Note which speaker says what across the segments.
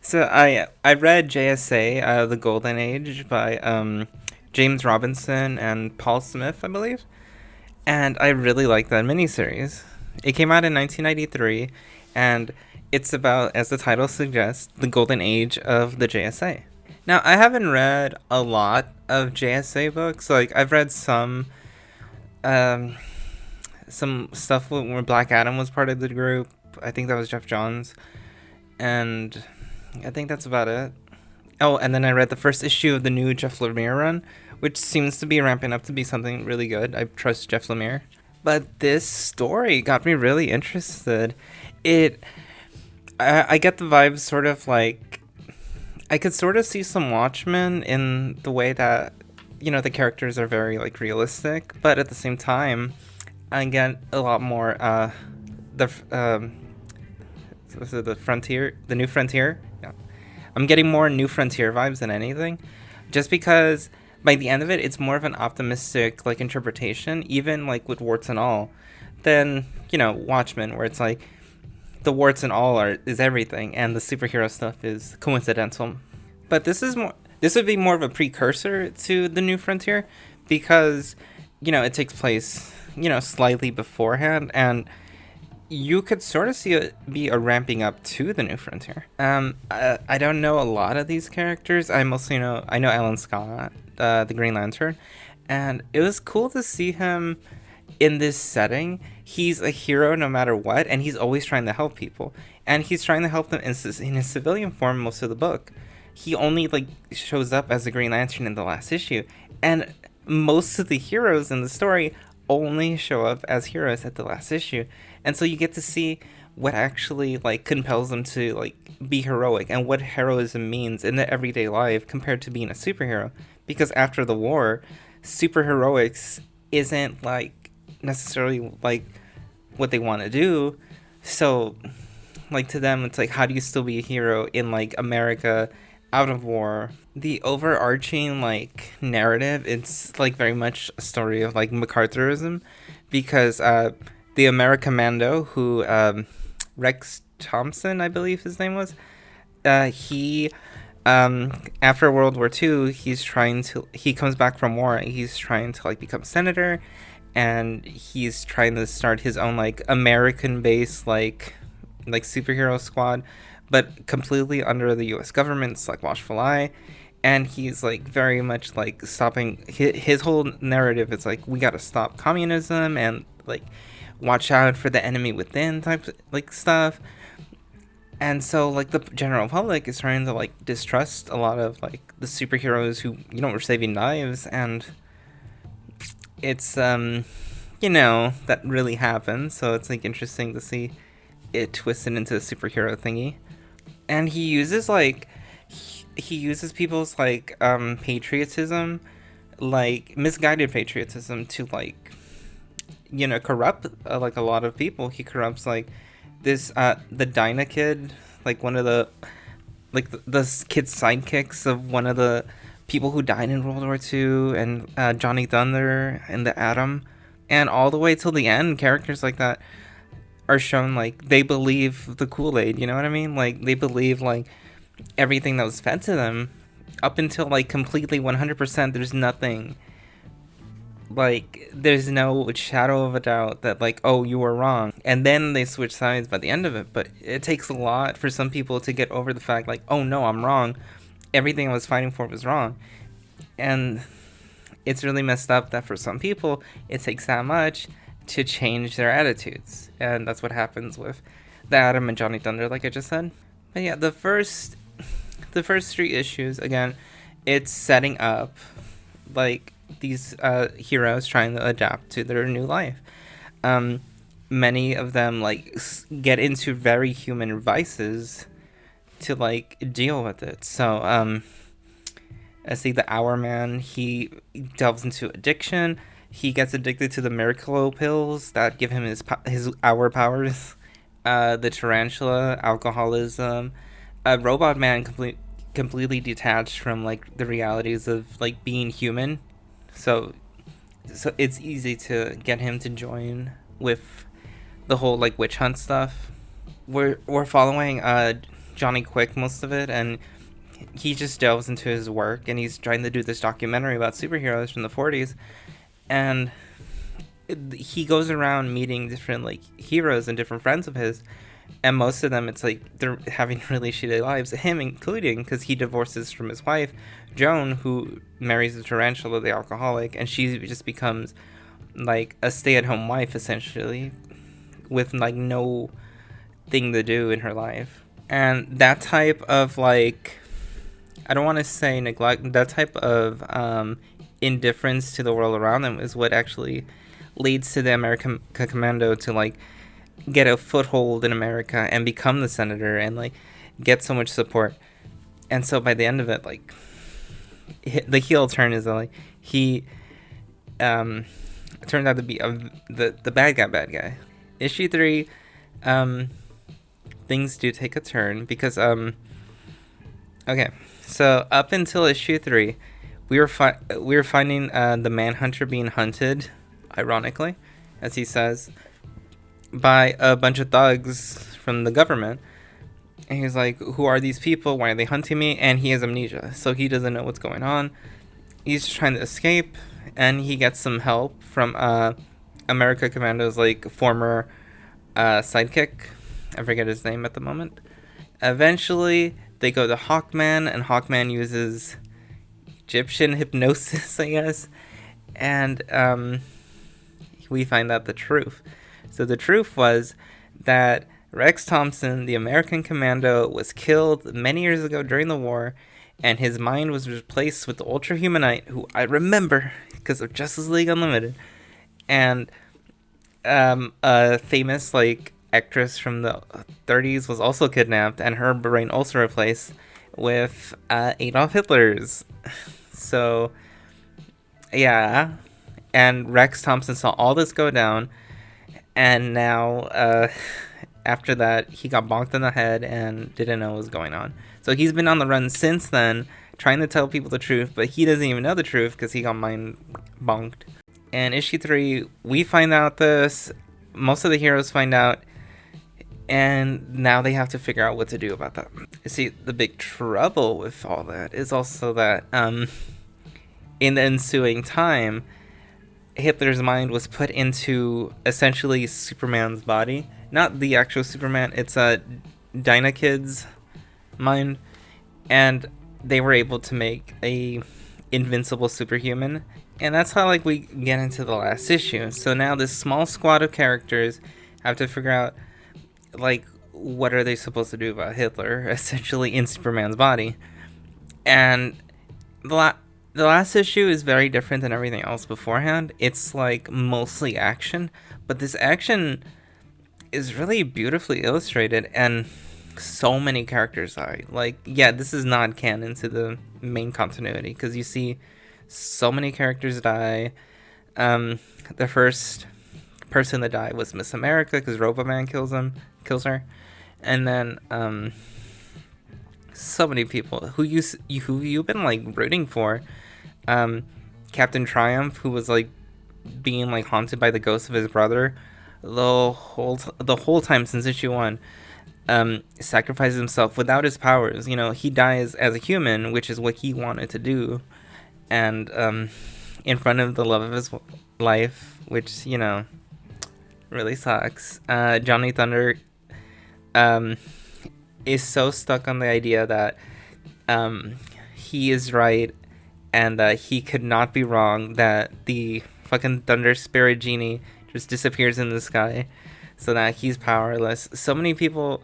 Speaker 1: So I read JSA, The Golden Age by James Robinson and Paul Smith, I believe, and I really like that miniseries. It came out in 1993, and it's about, as the title suggests, the golden age of the JSA. Now, I haven't read a lot of JSA books. Like I've read um, some stuff where Black Adam was part of the group. I think that was Jeff Johns, and I think that's about it. Oh, and then I read the first issue of the new Jeff Lemire run, which seems to be ramping up to be something really good. I trust Jeff Lemire. But this story got me really interested. It, I get the vibes sort of like, I could sort of see some Watchmen in the way that, the characters are very like realistic, but at the same time, I get a lot more, the, was it the Frontier, the New Frontier? Yeah. I'm getting more New Frontier vibes than anything, just because by the end of it, it's more of an optimistic like interpretation, even like with warts and all, than Watchmen, where it's like the warts and all is everything, and the superhero stuff is coincidental. But this is more. This would be more of a precursor to the New Frontier, because it takes place slightly beforehand, and you could sort of see it be a ramping up to the New Frontier. I don't know a lot of these characters. I know Alan Scott, the Green Lantern, and it was cool to see him in this setting. He's a hero no matter what, and he's always trying to help people, and he's trying to help them in his civilian form most of the book. He only like shows up as the Green Lantern in the last issue, and most of the heroes in the story only show up as heroes at the last issue. And so you get to see what actually like compels them to like be heroic, and what heroism means in their everyday life compared to being a superhero. Because after the war, superheroics isn't like necessarily like what they want to do. So like to them it's like, how do you still be a hero in like America out of war? The overarching like narrative, it's like very much a story of like MacArthurism, because the Americommando, who Rex Thompson, I believe his name was, he after World War II, he comes back from war, and he's trying to like become senator, and he's trying to start his own like American based like superhero squad, but completely under the U.S. government's like watchful eye. And he's like very much like stopping his whole narrative. It's like, we gotta stop communism and like watch out for the enemy within type like stuff. And so like the general public is trying to like distrust a lot of like the superheroes who were saving lives, and it's that really happens. So it's like interesting to see it twisted into a superhero thingy. And he uses people's like patriotism, like misguided patriotism, to like corrupt like a lot of people. He corrupts like this the Dinah kid, like one of the like the kid's sidekicks of one of the people who died in World War II, and Johnny Thunder and the Atom, and all the way till the end, characters like that are shown like they believe the Kool-Aid, you know what I mean? Like they believe like everything that was fed to them up until like completely 100%. There's no shadow of a doubt that like, oh, you were wrong, and then they switch sides by the end of it. But it takes a lot for some people to get over the fact like, oh no, I'm wrong, everything I was fighting for was wrong. And it's really messed up that for some people it takes that much to change their attitudes, and that's what happens with the Atom and Johnny Thunder, like I just said. But yeah, the first three issues, again, it's setting up like these heroes trying to adapt to their new life. Many of them like get into very human vices to like deal with it. So I see the Hour Man, he delves into addiction. He gets addicted to the miracle pills that give him his hour powers. The Tarantula, alcoholism. Robot Man completely detached from like the realities of like being human. So it's easy to get him to join with the whole like witch hunt stuff. We're following Johnny Quick most of it, and he just delves into his work, and he's trying to do this documentary about superheroes from the 40s, and he goes around meeting different like heroes and different friends of his, and most of them it's like they're having really shitty lives, him including, because he divorces from his wife Joan, who marries a tarantula, the alcoholic, and she just becomes like a stay-at-home wife essentially, with like no thing to do in her life. And that type of like, I don't want to say neglect, that type of indifference to the world around them is what actually leads to the American Commando to like get a foothold in America and become the senator and like get so much support. And so by the end of it, like the heel turn is that like he turns out to be the bad guy. Issue 3, things do take a turn because okay, so up until issue 3, we were finding the Manhunter being hunted, ironically, as he says, by a bunch of thugs from the government. And he's like, who are these people? Why are they hunting me? And he has amnesia, so he doesn't know what's going on. He's just trying to escape, and he gets some help from America Commando's like former sidekick. I forget his name at the moment. Eventually, they go to Hawkman, and Hawkman uses Egyptian hypnosis, I guess. And we find out the truth. So the truth was that Rex Thompson, the American Commando, was killed many years ago during the war, and his mind was replaced with the Ultra Humanite, who I remember because of Justice League Unlimited, and a famous like actress from the 30s was also kidnapped, and her brain also replaced with Adolf Hitler's. So yeah, and Rex Thompson saw all this go down, and now after that he got bonked in the head and didn't know what was going on. So he's been on the run since then, trying to tell people the truth, but he doesn't even know the truth because he got mind bonked. And issue 3, we find out this, most of the heroes find out, and now they have to figure out what to do about that. See, the big trouble with all that is also that in the ensuing time, Hitler's mind was put into essentially Superman's body. Not the actual Superman, it's a Dyna Kid's mind, and they were able to make a invincible superhuman. And that's how like we get into the last issue. So now this small squad of characters have to figure out like what are they supposed to do about Hitler essentially in Superman's body. And the last issue is very different than everything else beforehand. It's like mostly action, but this action is really beautifully illustrated, and so many characters die. Like, yeah, this is not canon to the main continuity because you see so many characters die. The first person to die was Miss America because Roboman kills her, and then so many people who you've been like rooting for. Captain Triumph, who was like being like haunted by the ghost of his brother the whole time since issue 1, sacrifices himself without his powers. You know, he dies as a human, which is what he wanted to do, and in front of the love of his life, which, you know, really sucks. Johnny Thunder is so stuck on the idea that he is right and that he could not be wrong, that the fucking Thunder Spirit Genie just disappears in the sky so that he's powerless. So many people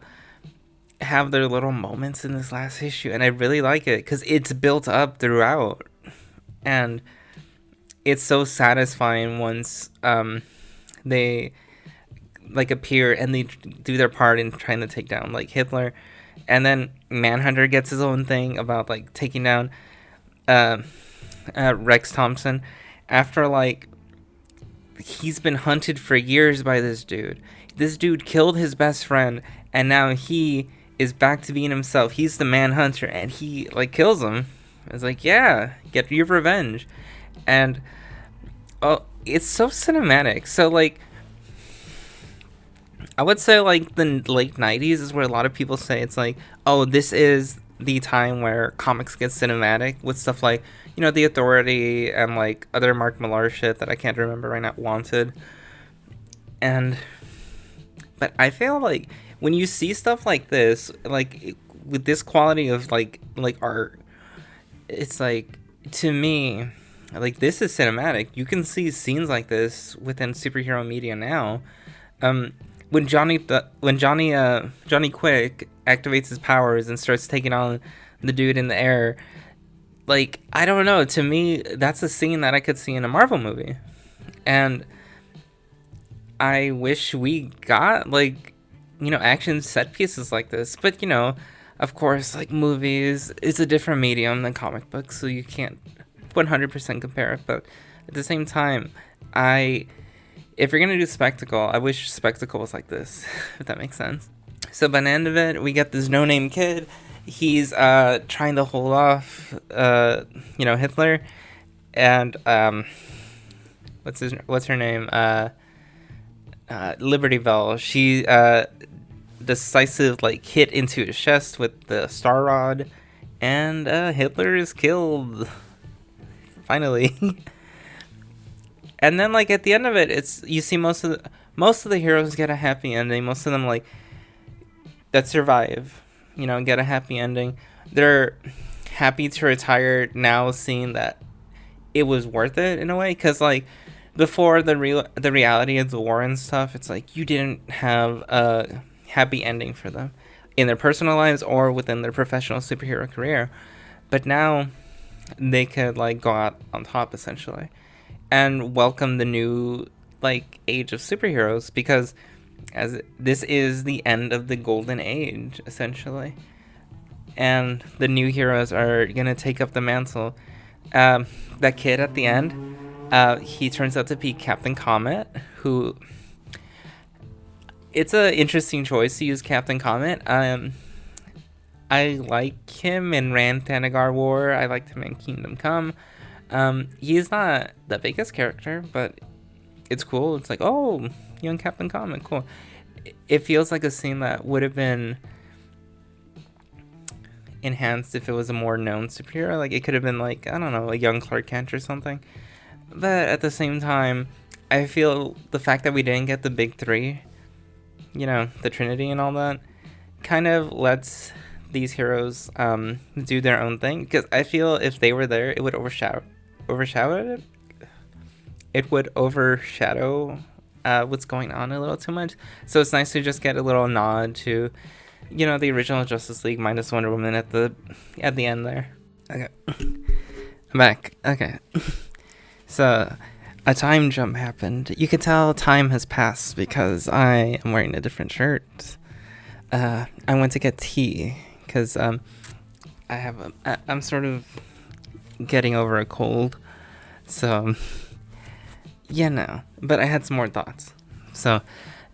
Speaker 1: have their little moments in this last issue, and I really like it because it's built up throughout, and it's so satisfying once they like appear and they do their part in trying to take down like Hitler, and then Manhunter gets his own thing about like taking down Rex Thompson after like he's been hunted for years by this dude. This dude killed his best friend, and now he is back to being himself. He's the Manhunter, and he like kills him. It's like, yeah, get your revenge. And oh, it's so cinematic. So like I would say like the late 90s is where a lot of people say it's like, oh, this is the time where comics get cinematic with stuff like, The Authority and like other Mark Millar shit that I can't remember right now, Wanted. And, but I feel like when you see stuff like this, like with this quality of like art, it's like, to me, like this is cinematic. You can see scenes like this within superhero media now. When Johnny Quick activates his powers and starts taking on the dude in the air, like, I don't know, to me that's a scene that I could see in a Marvel movie. And I wish we got like, action set pieces like this. But of course, like, movies is a different medium than comic books, so you can't 100% compare it. But at the same time, if you're gonna do spectacle, I wish spectacle was like this, if that makes sense. So by the end of it, we get this no-name kid. He's trying to hold off, Hitler, and what's her name? Liberty Bell. She decisive like hit into his chest with the star rod, and Hitler is killed. Finally. And then, like, at the end of it, you see most of the heroes get a happy ending. Most of them, like, that survive, get a happy ending. They're happy to retire now, seeing that it was worth it in a way. Because, like, before the reality of the war and stuff, it's like you didn't have a happy ending for them in their personal lives or within their professional superhero career. But now they could, like, go out on top, essentially, and welcome the new, like, age of superheroes, because this is the end of the golden age, essentially, and the new heroes are gonna take up the mantle. That kid at the end, he turns out to be Captain Comet, who, it's an interesting choice to use Captain Comet. I like him in Rand Thanagar War. I liked him in Kingdom Come. He's not the biggest character, but it's cool. It's like, oh, young Captain Comet, cool. It feels like a scene that would have been enhanced if it was a more known superhero. Like, it could have been like, I don't know, a young Clark Kent or something. But at the same time, I feel the fact that we didn't get the big three, the Trinity and all that, kind of lets these heroes do their own thing. Because I feel if they were there, it would overshadow what's going on a little too much. So it's nice to just get a little nod to, the original Justice League minus Wonder Woman at the end there. Okay, I'm back. Okay, so a time jump happened. You can tell time has passed because I am wearing a different shirt. I went to get tea because I'm sort of getting over a cold, so but I had some more thoughts. So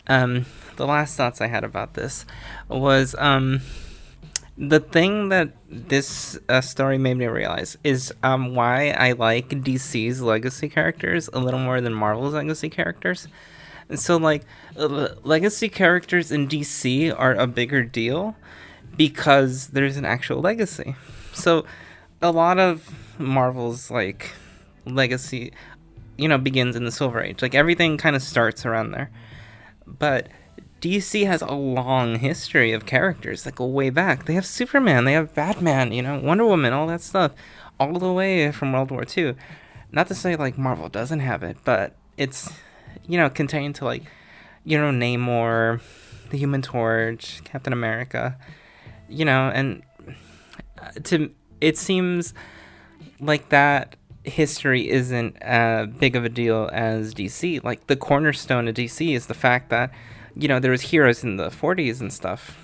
Speaker 1: the last thoughts I had about this was the thing that this story made me realize is why I like DC's legacy characters a little more than Marvel's legacy characters. So, like, legacy characters in DC are a bigger deal because there's an actual legacy. So a lot of Marvel's, like, legacy, begins in the Silver Age. Like, everything kind of starts around there. But DC has a long history of characters that go way back. They have Superman, they have Batman, Wonder Woman, all that stuff, all the way from World War II. Not to say, like, Marvel doesn't have it, but it's, contained to, like, Namor, the Human Torch, Captain America, and it seems like that history isn't as big of a deal as DC. Like, the cornerstone of DC is the fact that, there was heroes in the 40s and stuff.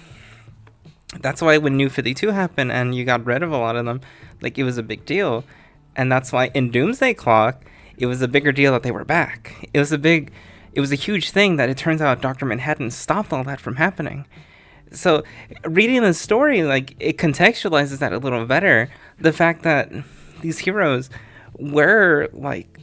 Speaker 1: That's why when New 52 happened and you got rid of a lot of them, like, it was a big deal. And that's why in Doomsday Clock, it was a bigger deal that they were back. It was a huge thing that it turns out Dr. Manhattan stopped all that from happening. So reading the story, like, it contextualizes that a little better. The fact that these heroes were, like,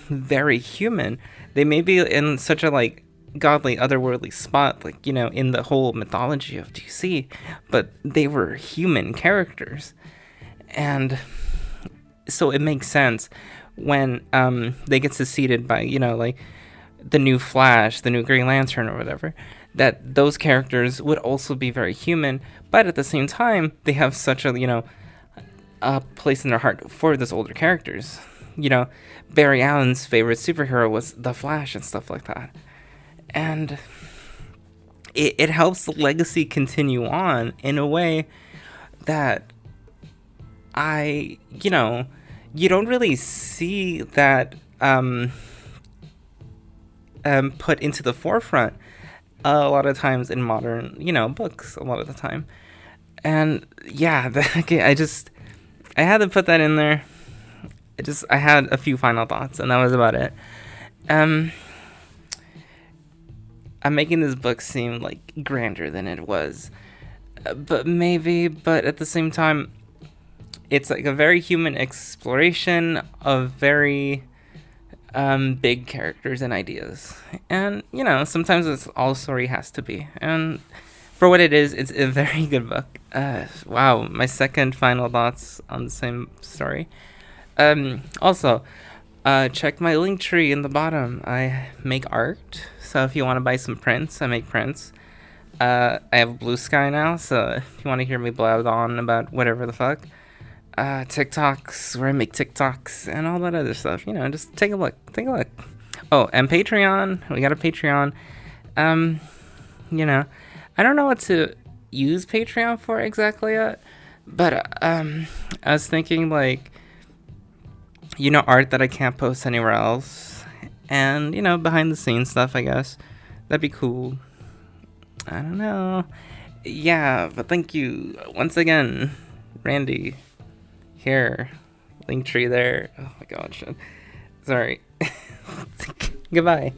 Speaker 1: very human. They may be in such a, like, godly, otherworldly spot, like, in the whole mythology of DC, but they were human characters. And so it makes sense when they get succeeded by, like the new Flash, the new Green Lantern, or whatever, that those characters would also be very human, but at the same time, they have such a place in their heart for those older characters. Barry Allen's favorite superhero was the Flash and stuff like that. And it helps the legacy continue on in a way that you don't really see that put into the forefront a lot of times in modern, books a lot of the time. And yeah, I had to put that in there. I had a few final thoughts, and that was about it. I'm making this book seem like grander than it was, but at the same time, it's like a very human exploration of very big characters and ideas. And, sometimes it's all story has to be. And for what it is, it's a very good book. Wow, my second final thoughts on the same story. Also, check my link tree in the bottom. I make art, so if you want to buy some prints, I make prints. I have Blue Sky now, so if you want to hear me blab on about whatever the fuck. TikToks, where I make TikToks and all that other stuff. Just take a look. Oh, and Patreon. We got a Patreon. I don't know what to use Patreon for exactly yet, but I was thinking like, art that I can't post anywhere else, and behind the scenes stuff, I guess. That'd be cool. I don't know. Yeah, but thank you once again, Randy. Here, link tree there. Oh my gosh. Sorry. Goodbye.